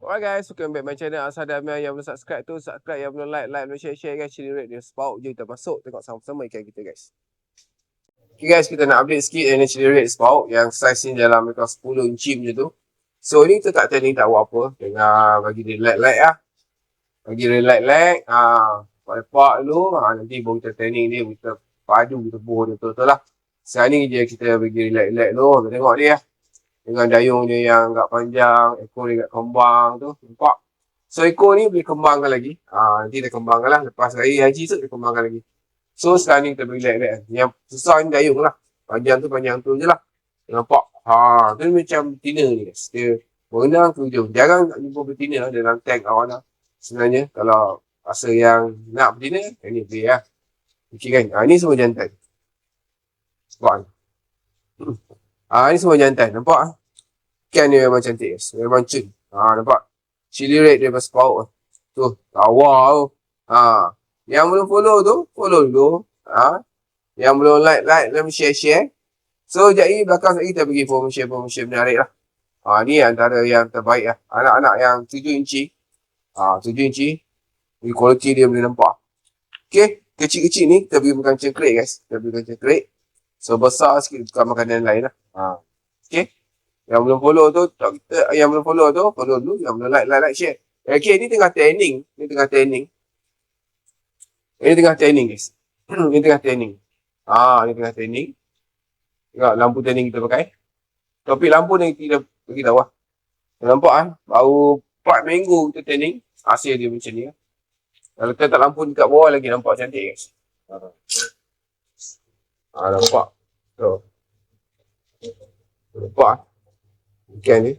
Alright guys, welcome back my channel. Asal ada yang belum subscribe tu, subscribe, yang belum like belum share guys. Chili rate dia Sprout. Jom kita masuk tengok sama-sama ikan kita guys. Okay guys, kita nak update sikit yang chili rate Sprout yang size ni dalam lebih 10 inci macam tu. So ni kita tak training tak buat apa. Tengah bagi dia like lah. Bagi dia like. Pak dulu. Nanti baru kita training dia, kita padu, kita buah dia betul-betul lah. Sekarang ni je kita bagi like dulu. Kita tengok dia lah. Dengan dayung dia yang agak panjang, ekor dia agak kembang tu, nampak? So ekor ni boleh kembangkan lagi. Nanti dia kembangkan lah, lepas hari haji tu dia kembangkan lagi. So sekarang ni kita beri lihat. Yang susah ni dayung lah. Panjang tu je lah. Nampak? Tu macam betina ni guys. Dia berenang ke hujung. Jarang nak jumpa betina dalam tank awana. Sebenarnya kalau rasa yang nak betina, ni boleh lah. Okay kan? Ni semua jantan. Nampak ni? Ni semua jantan. Nampak? Ikan dia memang cantik guys. Memang cun. Nampak? Chili rate dia Sprout. Tu. Tawa tu. Yang belum follow tu, follow dulu. Yang belum like dan share. So, jadi belakang lagi kita bagi promotion menarik lah. Ni antara yang terbaik lah. Anak-anak yang 7 inci. 7 inci. Ni kualiti dia boleh nampak. Okay. Kecil-kecil ni kita bagi makan cengkerik guys. Kita bagi makan cengkerik. So, besar sikit bukan makanan lain lah. Okay. Yang belum follow tu, follow dulu. Yang belum like, share. Okay, ni tengah training. Ini tengah training guys. Ini tengah training. Ni tengah training. Tengok lampu training kita pakai. Topik lampu ni kita bagi tahu lah. Nampak baru 4 minggu kita training. Hasil dia macam ni. Kalau kita tak lampu dekat bawah lagi nampak cantik guys. Nampak. Nampak ikan ni.